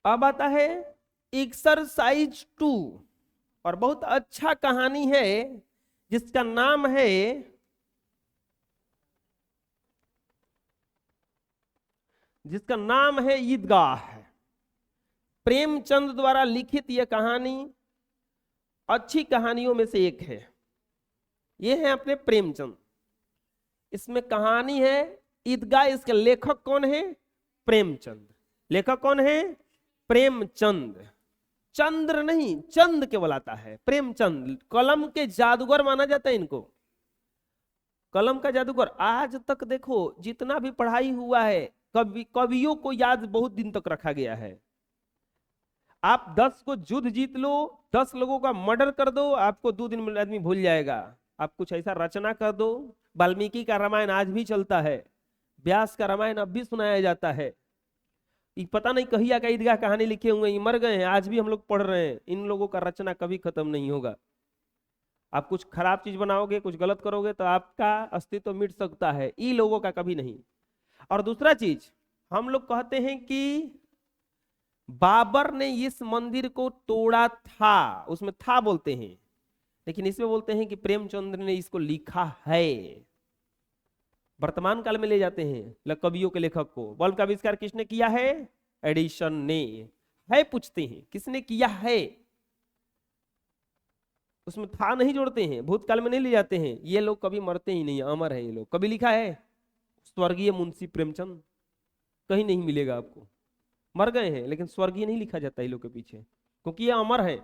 अब आता है एक्सरसाइज 2 और बहुत अच्छा कहानी है जिसका नाम है ईदगाह। प्रेमचंद द्वारा लिखित यह कहानी अच्छी कहानियों में से एक है। ये है अपने प्रेमचंद। इसमें कहानी है ईदगाह। इसके लेखक कौन है? प्रेमचंद। लेखक कौन है? प्रेमचंद। चंद्र नहीं, चंद केवल आता है। प्रेमचंद कलम के जादूगर माना जाता है इनको। कलम का जादूगर। आज तक देखो जितना भी पढ़ाई हुआ है, कवियों को याद बहुत दिन तक रखा गया है। आप 10 को युद्ध जीत लो, 10 लोगों का मर्डर कर दो, आपको 2 दिन में आदमी भूल जाएगा। आप कुछ ऐसा रचना कर दो। वाल्मीकि का रामायण आज भी चलता है, व्यास का रामायण अब भी सुनाया जाता है। पता नहीं कहिया का ईदगाह कहानी लिखे हुए हैं, मर गए हैं, आज भी हम लोग पढ़ रहे हैं। इन लोगों का रचना कभी खत्म नहीं होगा। आप कुछ खराब चीज बनाओगे, कुछ गलत करोगे तो आपका अस्तित्व मिट सकता है, इन लोगों का कभी नहीं। और दूसरा चीज, हम लोग कहते हैं कि बाबर ने इस मंदिर को तोड़ा था, उसमें था बोलते हैं, लेकिन इसमें बोलते हैं कि प्रेमचंद ने इसको लिखा है। वर्तमान काल में ले जाते हैं कवियों के लेखक को। बल्ब का आविष्कार किसने किया है? एडिसन ने। है पूछते हैं किसने किया है, उसमें था नहीं जोड़ते हैं, भूतकाल में नहीं ले जाते हैं। ये लोग कभी मरते ही नहीं, अमर है ये लोग। कभी लिखा है स्वर्गीय मुंशी प्रेमचंद? कहीं नहीं मिलेगा आपको। मर गए हैं लेकिन स्वर्गीय नहीं लिखा जाता ये लोग के पीछे, क्योंकि ये अमर है,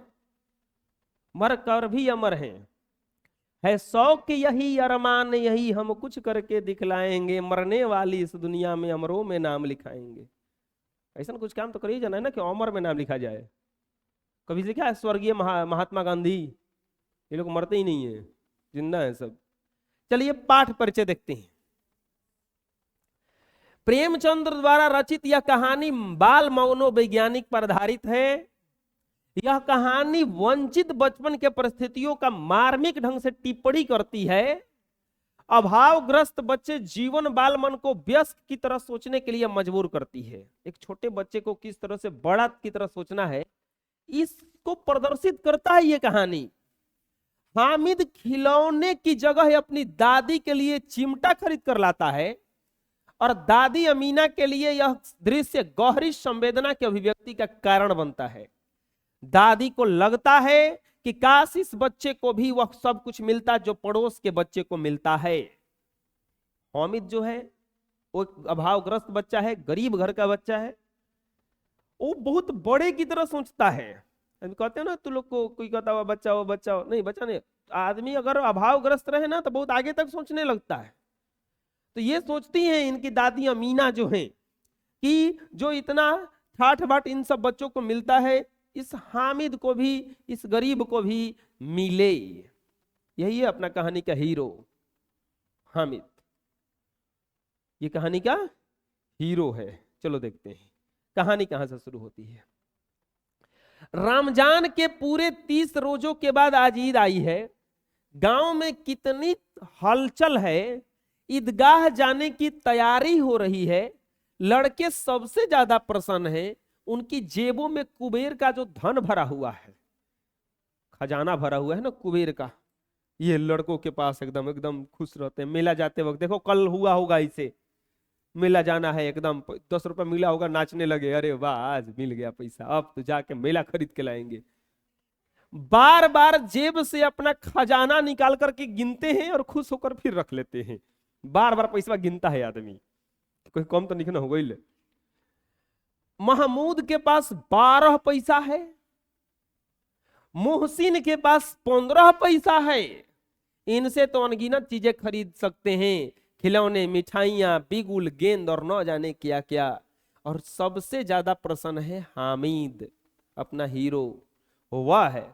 मर कर भी अमर है शौक यही अरमान यही हम कुछ करके दिखलाएंगे, मरने वाली इस दुनिया में अमरों में नाम लिखाएंगे। ऐसा कुछ काम तो करिए जाना है ना कि अमर में नाम लिखा जाए। कभी लिखा है स्वर्गीय महात्मा गांधी? ये लोग मरते ही नहीं है, जिंदा है सब। चलिए पाठ परिचय देखते हैं। प्रेमचंद्र द्वारा रचित यह कहानी बाल मनोवैज्ञानिक पर आधारित है। यह कहानी वंचित बचपन के परिस्थितियों का मार्मिक ढंग से टिप्पणी करती है। अभावग्रस्त बच्चे जीवन बाल मन को वयस्क की तरह सोचने के लिए मजबूर करती है। एक छोटे बच्चे को किस तरह से बड़ा की तरह सोचना है, इसको प्रदर्शित करता है ये कहानी। हामिद खिलौने की जगह अपनी दादी के लिए चिमटा खरीद कर लाता है और दादी अमीना के लिए यह दृश्य गहरी संवेदना की अभिव्यक्ति का कारण बनता है। दादी को लगता है कि काश इस बच्चे को भी वह सब कुछ मिलता जो पड़ोस के बच्चे को मिलता है। हामिद जो है वो अभावग्रस्त बच्चा है, गरीब घर का बच्चा है। वो बहुत बड़े की तरह सोचता है। कहते हैं ना, तू लोग को कोई कहता हुआ बच्चा हो, बच्चा हो, नहीं बच्चा नहीं। आदमी अगर अभावग्रस्त रहे ना तो बहुत आगे तक सोचने लगता है। तो ये सोचती हैं इनकी दादी अमीना जो है कि जो इतना ठाठ बाट इन सब बच्चों को मिलता है, इस हामिद को भी, इस गरीब को भी मिले। यही है अपना कहानी का हीरो हामिद। ये कहानी का हीरो है। चलो देखते हैं कहानी कहां से शुरू होती है। रमजान के पूरे 30 रोजों के बाद आज ईद आई है। गांव में कितनी हलचल है। ईदगाह जाने की तैयारी हो रही है। लड़के सबसे ज्यादा प्रसन्न हैं। उनकी जेबों में कुबेर का जो धन भरा हुआ है, खजाना भरा हुआ है ना कुबेर का, ये लड़कों के पास एकदम एकदम खुश रहते हैं। मेला जाते वक्त देखो, कल हुआ होगा इसे, मेला जाना है, एकदम 10 रुपया मिला होगा, नाचने लगे, अरे वाह आज मिल गया पैसा, अब तो जाके मेला खरीद के लाएंगे। बार बार जेब से अपना खजाना निकाल करके गिनते हैं और खुश होकर फिर रख लेते हैं। बार बार पैसा गिनता है आदमी, कोई कम तो नहीं ना हो गई। महमूद के पास 12 पैसा है, मोहसिन के पास 15 पैसा है। इनसे तो अनगिनत चीजें खरीद सकते हैं, खिलौने, मिठाइयां, बिगुल, गेंद और न जाने क्या क्या। और सबसे ज्यादा प्रसन्न है हामिद, अपना हीरो। वह है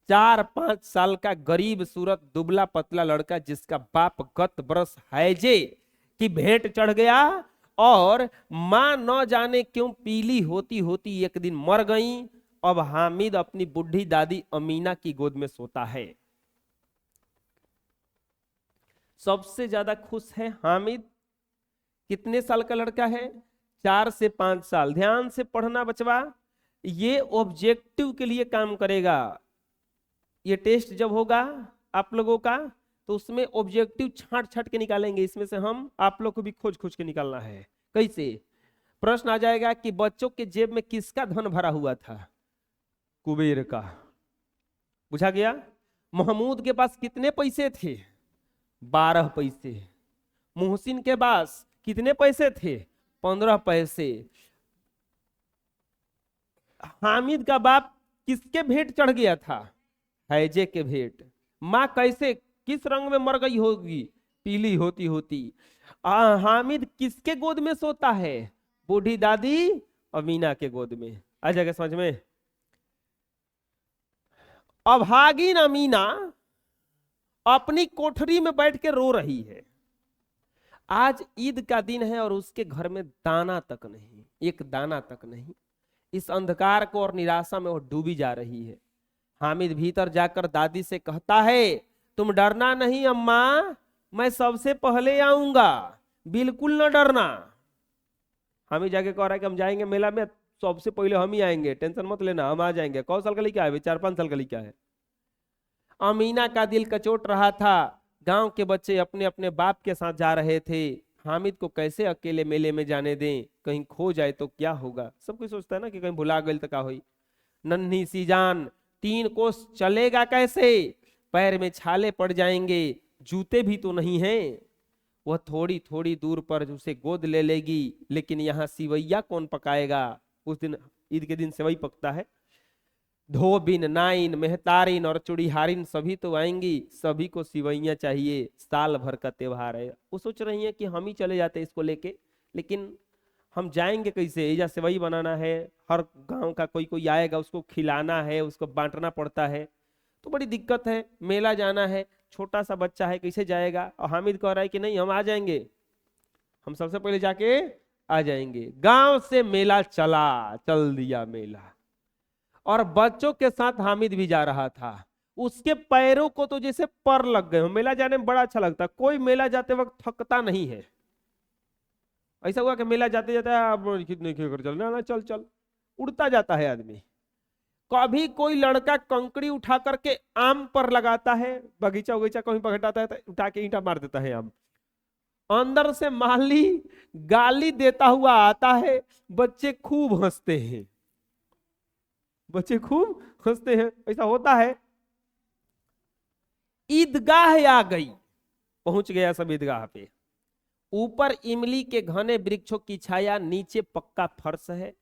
4-5 साल का गरीब सूरत दुबला पतला लड़का जिसका बाप गत बरस हैजे की भेंट चढ़ गया और मां न जाने क्यों पीली होती होती एक दिन मर गई। अब हामिद अपनी बुढ़ी दादी अमीना की गोद में सोता है। सबसे ज्यादा खुश है हामिद। कितने साल का लड़का है? 4 से 5 साल। ध्यान से पढ़ना बचवा, ये ऑब्जेक्टिव के लिए काम करेगा। ये टेस्ट जब होगा आप लोगों का तो उसमें ऑब्जेक्टिव छांट छांट के निकालेंगे, इसमें से हम आप लोग को भी खोज खोज के निकालना है। कैसे प्रश्न आ जाएगा कि बच्चों के जेब में किसका धन भरा हुआ था? कुबेर का। पूछा गया महमूद के पास कितने पैसे थे? 12 पैसे। मोहसिन के पास कितने पैसे थे? 15 पैसे। हामिद का बाप किसके भेंट चढ़ गया था? हैजे के भेंट। माँ कैसे किस रंग में मर गई होगी? पीली होती होती। हामिद किसके गोद में सोता है? बूढ़ी दादी अमीना के गोद में। आ जाएगा समझ में? अभागिन अमीना अपनी कोठरी में बैठ के रो रही है। आज ईद का दिन है और उसके घर में दाना तक नहीं, एक दाना तक नहीं। इस अंधकार को और निराशा में वो डूबी जा रही है। हामिद भीतर जाकर दादी से कहता है, तुम डरना नहीं अम्मा, मैं सबसे पहले आऊंगा, बिल्कुल न डरना। हामिद जाके कह रहा है कि हम जाएंगे मेला में, सबसे पहले हम ही आएंगे, टेंशन मत लेना, हम आ जाएंगे। कौ साल का लड़का है? 4-5 साल का लड़का है। अमीना का दिल कचोट रहा था। गांव के बच्चे अपने अपने बाप के साथ जा रहे थे। हामिद को कैसे अकेले मेले में जाने दें? कहीं खो जाए तो क्या होगा? सब कोई सोचता है ना कि कहीं भुला गई तो क्या हुई। नन्ही सी जान 3 कोस चलेगा कैसे? पैर में छाले पड़ जाएंगे, जूते भी तो नहीं हैं। वह थोड़ी थोड़ी दूर पर उसे गोद ले लेगी, लेकिन यहाँ सिवैया कौन पकाएगा? उस दिन ईद के दिन सेवई पकता है। धोबिन, नाइन, मेहतारिन और चुड़ीहारिन सभी तो आएंगी, सभी को सिवैया चाहिए। साल भर का त्योहार है। वो सोच रही है कि हम ही चले जाते इसको लेके, लेकिन हम जाएंगे कैसे? या सेवई बनाना है, हर गांव का कोई कोई आएगा, उसको खिलाना है, उसको बांटना पड़ता है, तो बड़ी दिक्कत है। मेला जाना है, छोटा सा बच्चा है, कैसे जाएगा? और हामिद कह रहा है कि नहीं हम आ जाएंगे, हम सबसे पहले जाके आ जाएंगे। गांव से मेला चल दिया मेला, और बच्चों के साथ हामिद भी जा रहा था। उसके पैरों को तो जैसे पर लग गए। मेला जाने में बड़ा अच्छा लगता है, कोई मेला जाते वक्त थकता नहीं है। ऐसा हुआ कि मेला जाते जाते कितने चल चल उड़ता जाता है आदमी। कभी कोई लड़का कंकड़ी उठा करके आम पर लगाता है, बगीचा उगीचा कहीं पर हटाता है तो उठा के ईंटा मार देता है आम। अंदर से माली गाली देता हुआ आता है। बच्चे खूब हंसते हैं, बच्चे खूब हंसते हैं। ऐसा होता है। ईदगाह आ गई, पहुंच गया सब ईदगाह पे। ऊपर इमली के घने वृक्षों की छाया, नीचे पक्का फर्श है।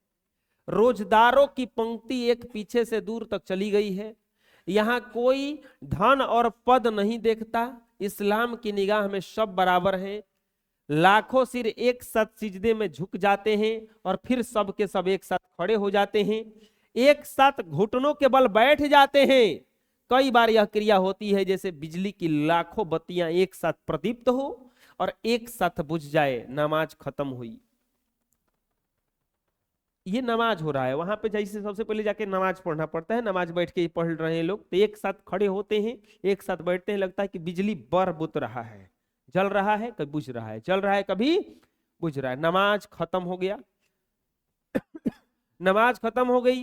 रोजदारों की पंक्ति एक पीछे से दूर तक चली गई है। यहाँ कोई धन और पद नहीं देखता। इस्लाम की निगाह में सब बराबर हैं। लाखों सिर एक साथ सिजदे में झुक जाते हैं और फिर सब के सब एक साथ खड़े हो जाते हैं, एक साथ घुटनों के बल बैठ जाते हैं। कई बार यह क्रिया होती है जैसे बिजली की लाखों बत्तियां एक साथ प्रदीप्त हो और एक साथ बुझ जाए। नमाज खत्म हुई। ये नमाज हो रहा है, वहां पे जैसे सबसे पहले जाके नमाज पढ़ना पड़ता है, नमाज बैठ के पढ़ रहे हैं लोग, तो एक साथ खड़े होते हैं, एक साथ बैठते हैं। लगता है कि बिजली बर बुत रहा है, जल रहा है कभी बुझ रहा है, जल रहा है कभी बुझ रहा है। नमाज खत्म हो गया। नमाज खत्म हो गई,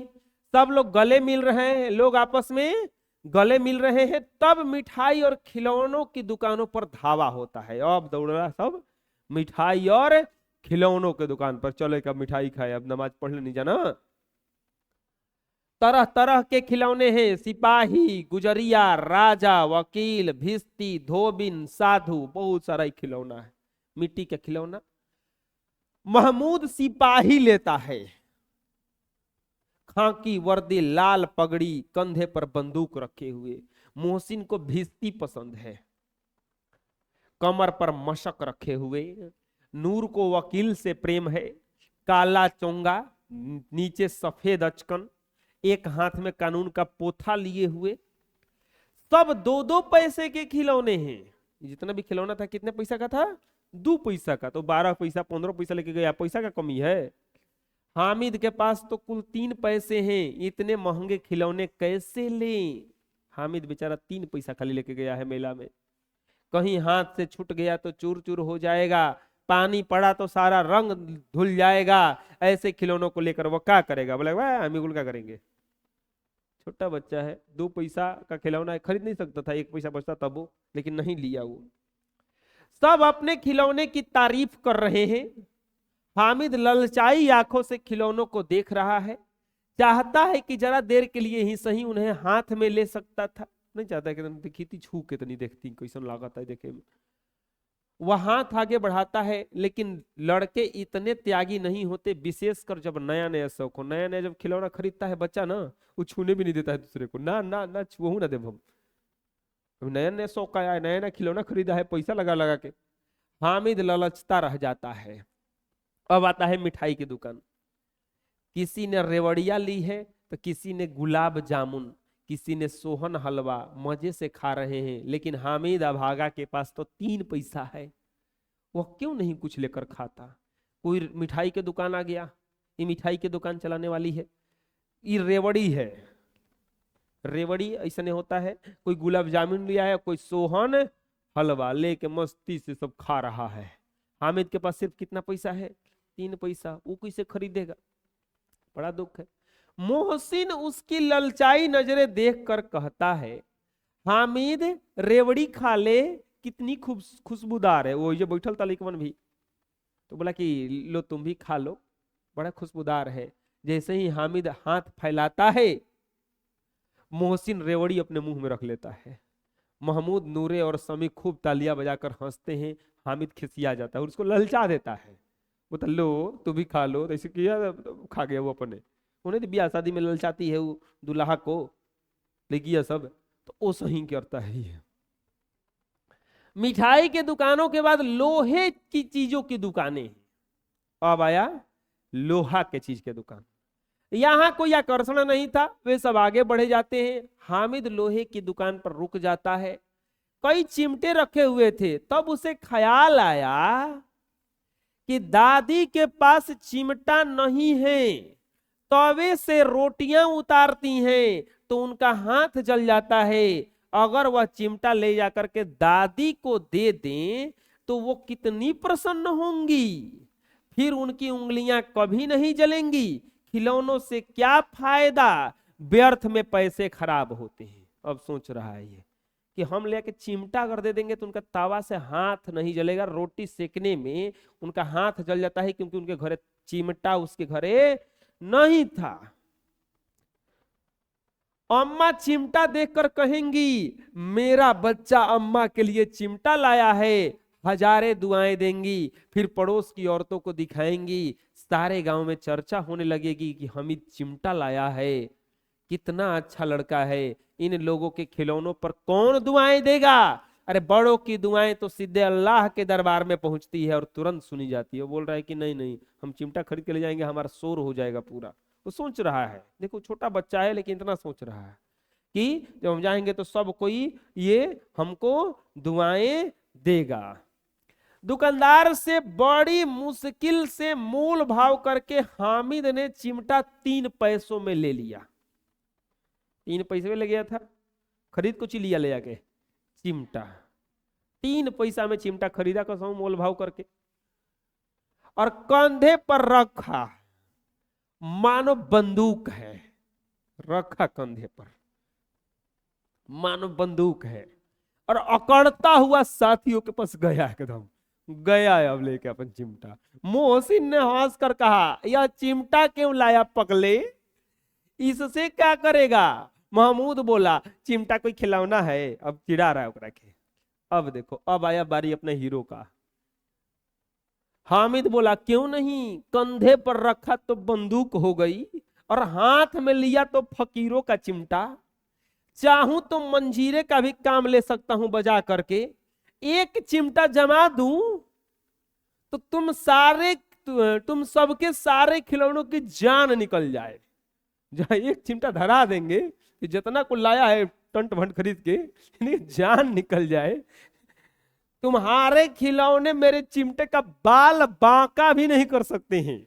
सब लोग गले मिल रहे हैं, लोग आपस में गले मिल रहे हैं। तब मिठाई और खिलौनों की दुकानों पर धावा होता है। अब दौड़ा सब मिठाई और खिलौनों के दुकान पर, चले कब मिठाई खाए, अब नमाज पढ़ने नहीं जाना। तरह तरह के खिलौने हैं, सिपाही, गुजरिया, राजा, वकील, भिस्ती, धोबिन, साधु, बहुत सारा खिलौना है, मिट्टी का खिलौना। महमूद सिपाही लेता है, खाकी वर्दी, लाल पगड़ी, कंधे पर बंदूक रखे हुए। मोहसिन को भिस्ती पसंद है, कमर पर मशक रखे हुए। नूर को वकील से प्रेम है, काला चोंगा, नीचे सफेद अचकन, एक हाथ में कानून का पोथा लिए हुए। सब 2-2 पैसे के खिलौने हैं। जितना भी खिलौना था कितने पैसा का था? 2 पैसा का। तो 12 पैसा 15 पैसा लेके गया, पैसा का कमी है। हामिद के पास तो कुल 3 पैसे हैं, इतने महंगे खिलौने कैसे लें? हामिद बेचारा 3 पैसा खाली लेके गया है मेला में। कहीं हाथ से छूट गया तो चूर चूर हो जाएगा, पानी पड़ा तो सारा रंग धुल जाएगा, ऐसे खिलौनों को लेकर वो क्या करेगा? बोले वाह हम बिल्कुल क्या करेंगे। छोटा बच्चा है, 2 पैसा का खिलौना खरीद नहीं सकता था, 1 पैसा बचता तब वो, लेकिन नहीं लिया वो। सब अपने खिलौने की तारीफ कर रहे हैं। हामिद ललचाई आंखों से खिलौनों को देख रहा है, चाहता है कि जरा देर के लिए ही सही उन्हें हाथ में ले सकता था। नहीं चाहता कि देखी थी छू के, तो नहीं देखती कैसा लागत है देखे में। वह हाथ आगे बढ़ाता है, लेकिन लड़के इतने त्यागी नहीं होते, विशेषकर जब नया नया शौक हो। नया नया जब खिलौना खरीदता है बच्चा ना, वो छूने भी नहीं देता है दूसरे को, ना ना ना छुओ ना देव हम। नया नया शौक आया है, नया नया खिलौना खरीदा है पैसा लगा लगा के। हामिद ललचता रह जाता है। अब आता है मिठाई की दुकान। किसी ने रेवड़िया ली है, तो किसी ने गुलाब जामुन, किसी ने सोहन हलवा, मजे से खा रहे हैं। लेकिन हामिद अभागा के पास तो 3 पैसा है, वह क्यों नहीं कुछ लेकर खाता। कोई मिठाई की दुकान आ गया, ये मिठाई की दुकान चलाने वाली है, ये रेवड़ी है, रेवड़ी ऐसा नहीं होता है। कोई गुलाब जामुन लिया है, कोई सोहन हलवा लेके मस्ती से सब खा रहा है। हामिद के पास सिर्फ कितना पैसा है? 3 पैसा। वो कैसे खरीदेगा? बड़ा दुख है। मोहसिन उसकी ललचाई नजरें देखकर कहता है, हामिद रेवड़ी खा ले, कितनी खुशबूदार है। वो ये बैठल था लिकवन भी, तो बोला कि लो तुम भी खा लो, बड़ा खुशबूदार है। जैसे ही हामिद हाथ फैलाता है, मोहसिन रेवड़ी अपने मुंह में रख लेता है। महमूद, नूरे और समी खूब तालियां बजाकर हंसते हैं। हामिद खिसिया जाता है और उसको ललचा देता है। वो तो लो तू भी खा लो, तो ऐसे किया तो खा गया वो अपने। उन्हें तो ब्याह शादी में ललचाती है वो दुल्हा को, लेकिन यह सब तो वो सही करता है ये। मिठाई के दुकानों के बाद लोहे की चीजों की दुकानें। अब आया लोहा के चीज के दुकान। यहां कोई आकर्षण नहीं था, वे सब आगे बढ़े जाते हैं। हामिद लोहे की दुकान पर रुक जाता है। कई चिमटे रखे हुए थे। तब उसे ख्याल आया कि दादी के पास चिमटा नहीं है। तवे से रोटियां उतारती हैं तो उनका हाथ जल जाता है। अगर वह चिमटा ले जाकर के दादी को दे दें तो वो कितनी प्रसन्न होंगी, फिर उनकी उंगलियां कभी नहीं जलेंगी। खिलौनों से क्या फायदा, व्यर्थ में पैसे खराब होते हैं। अब सोच रहा है ये कि हम लेके चिमटा अगर दे देंगे तो उनका तावा से हाथ नहीं जलेगा। रोटी सेकने में उनका हाथ जल जाता है, क्योंकि उनके घरे चिमटा उसके घरे नहीं था। अम्मा चिमटा देखकर कहेंगी, मेरा बच्चा अम्मा के लिए चिमटा लाया है। हजारे दुआएं देंगी। फिर पड़ोस की औरतों को दिखाएंगी। सारे गांव में चर्चा होने लगेगी कि हमीद चिमटा लाया है, कितना अच्छा लड़का है। इन लोगों के खिलौनों पर कौन दुआएं देगा? अरे बड़ों की दुआएं तो सीधे अल्लाह के दरबार में पहुंचती है और तुरंत सुनी जाती है। वो बोल रहा है कि नहीं नहीं, हम चिमटा खरीद के ले जाएंगे, हमारा शोर हो जाएगा पूरा। वो सोच रहा है, देखो छोटा बच्चा है लेकिन इतना सोच रहा है कि जब हम जाएंगे तो सब कोई ये हमको दुआएं देगा। दुकानदार से बड़ी मुश्किल से मोल भाव करके हामिद ने चिमटा 3 पैसों में ले लिया। 3 पैसे में ले गया था, खरीद कुछ ही लिया ले जाके चिमटा। 3 पैसा में चिमटा खरीदा कसम मोल भाव करके, और कंधे पर रखा, मानो बंदूक है। रखा कंधे पर मानो बंदूक है, और अकड़ता हुआ साथियों के पास गया। एकदम गया अब लेके अपन चिमटा। मोहसिन ने हंस कर कहा, यह चिमटा क्यों लाया पगले, इससे क्या करेगा? महमूद बोला, चिमटा कोई खिलौना है। अब चिढ़ा रहा है ओकरा के। अब देखो, अब आया बारी अपने हीरो का। हामिद बोला, क्यों नहीं, कंधे पर रखा तो बंदूक हो गई, और हाथ में लिया तो फकीरों का चिमटा। चाहूं तो मंजीरे का भी काम ले सकता हूं बजा करके। एक चिमटा जमा दूं तो तुम सबके सारे खिलौनों की जान निकल जाए। जहां एक चिमटा धरा देंगे कि जितना को लाया है टंट भंट खरीद के, जान निकल जाए। तुम्हारे खिलौने मेरे चिमटे का बाल बांका भी नहीं कर सकते हैं।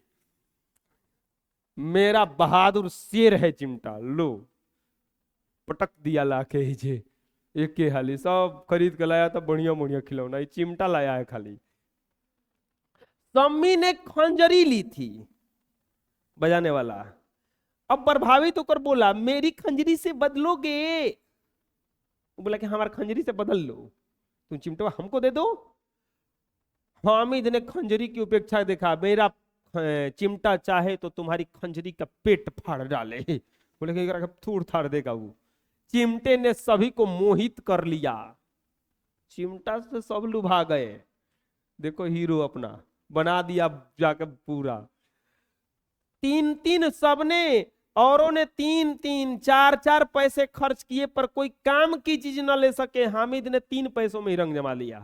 मेरा बहादुर शेर है चिमटा। लो पटक दिया लाके जे एक के हाली सब खरीद के लाया था। बढ़िया बढ़िया खिलौना, चिमटा लाया है खाली। सम्मी ने खंजरी ली थी बजाने वाला। अब प्रभावित होकर बोला मेरी खंजरी से बदलोगे? वो बोला कि हमारा खंजरी से बदल लो, तुम चिमटा हमको दे दो। हामिद ने खंजरी की उपेक्षा देखा, मेरा चिमटा चाहे तो तुम्हारी खंजरी का पेट फाड़ डाले। बोले कि थूड़ थाड़ देगा वो। चिमटे ने सभी को मोहित कर लिया, चिमटा से सब लुभा गए। देखो हीरो अपना बना दिया जाकर पूरा। तीन तीन सबने, औरों ने तीन तीन चार चार पैसे खर्च किए पर कोई काम की चीज न ले सके। हामिद ने 3 पैसों में ही रंग जमा लिया।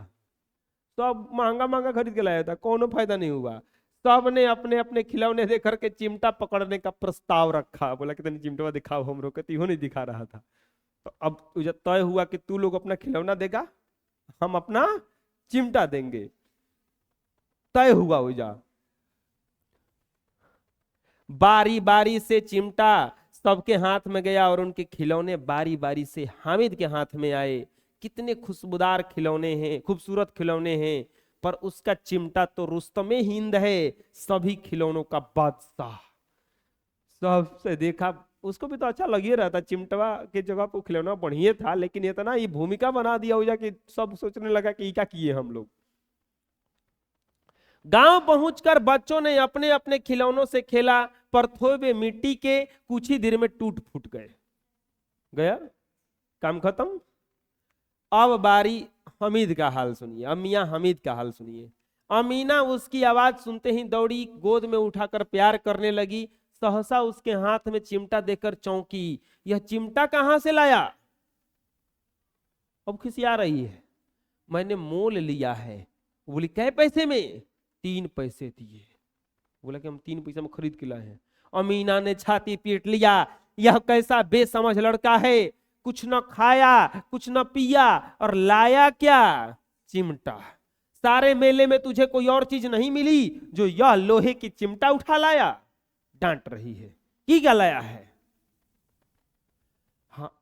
सब महंगा महंगा खरीद के लाया था, कोनो फायदा नहीं हुआ। सब ने अपने अपने खिलौने दे करके चिमटा पकड़ने का प्रस्ताव रखा। बोला कि तनी चिमटा दिखाओ हम लोग, कहती हो नहीं दिखा रहा था। तो अब तय हुआ कि तू लोग अपना खिलौना देगा, हम अपना चिमटा देंगे। तय हुआ हो जा। बारी बारी से चिमटा सबके हाथ में गया और उनके खिलौने बारी बारी से हामिद के हाथ में आए। कितने खुशबूदार खिलौने हैं, खूबसूरत खिलौने हैं, पर उसका चिमटा तो रुस्तमे हिंद है, सभी खिलौनों का बादशाह। सबसे देखा, उसको भी तो अच्छा लग ही रहा था, चिमटवा के जगह पर खिलौना बढ़िया था, लेकिन इतना ये भूमिका बना दिया हो जा कि सब सोचने लगा कि क्या किए हम लोग। गांव पहुंचकर बच्चों ने अपने अपने खिलौनों से खेला, पर थोड़े मिट्टी के कुछ ही देर में टूट फूट गया, काम खत्म। अब बारी हमीद का हाल सुनिए, अमिया हमीद का हाल सुनिए। अमीना उसकी आवाज सुनते ही दौड़ी, गोद में उठाकर प्यार करने लगी। सहसा उसके हाथ में चिमटा देकर चौंकी, यह चिमटा कहां से लाया? अब खिसिया रही है, मैंने मोल लिया है। बोली कै पैसे में? 3 पैसे दिए। बोला कि हम 3 पैसे में खरीद के लाए हैं। अमीना ने छाती पीट लिया, यह कैसा बेसमझ लड़का है, कुछ न खाया कुछ न पिया और लाया क्या? चिमटा। सारे मेले में तुझे कोई और चीज नहीं मिली जो यह लोहे की चिमटा उठा लाया? डांट रही है कि क्या लाया है?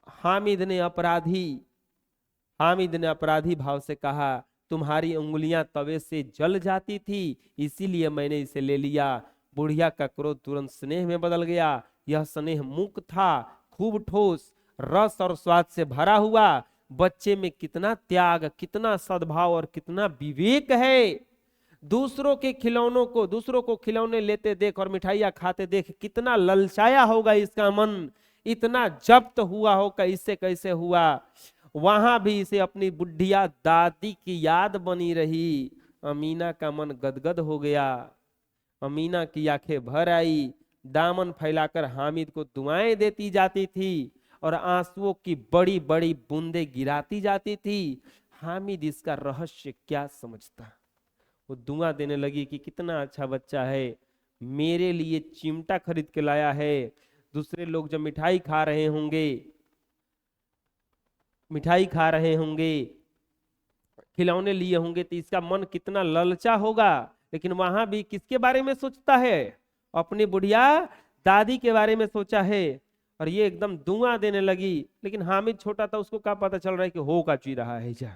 हामिद ने अपराधी भाव से कहा, तुम्हारी उंगलियां तवे से जल जाती थी, इसीलिए मैंने इसे ले लिया। बुढ़िया का क्रोध तुरंत स्नेह में बदल गया। यह स्नेह मूक था, खूब ठोस, रस और स्वाद से भरा हुआ। बच्चे में कितना त्याग, कितना सद्भाव और कितना विवेक है। दूसरों को खिलौने लेते देख और मिठाइयां खाते देख कितना ललचाया होगा इसका मन, इतना जब्त हुआ होगा, इससे कैसे हुआ? वहां भी इसे अपनी बुढ़िया दादी की याद बनी रही। अमीना का मन गदगद हो गया। अमीना की आंखें भर आई, दामन फैलाकर हामिद को दुआएं देती जाती थी और आंसुओं की बड़ी बड़ी बूंदें गिराती जाती थी। हामिद इसका रहस्य क्या समझता? वो दुआ देने लगी कि कितना अच्छा बच्चा है, मेरे लिए चिमटा खरीद के लाया है। दूसरे लोग जब मिठाई खा रहे होंगे, खिलौने लिए होंगे, तो इसका मन कितना ललचा होगा। लेकिन वहां भी किसके बारे में सोचता है? अपनी बुढ़िया दादी के बारे में सोचा है। और ये एकदम दुआ देने लगी। लेकिन हामिद छोटा था, उसको क्या पता चल रहा है कि हो का ची रहा है। जा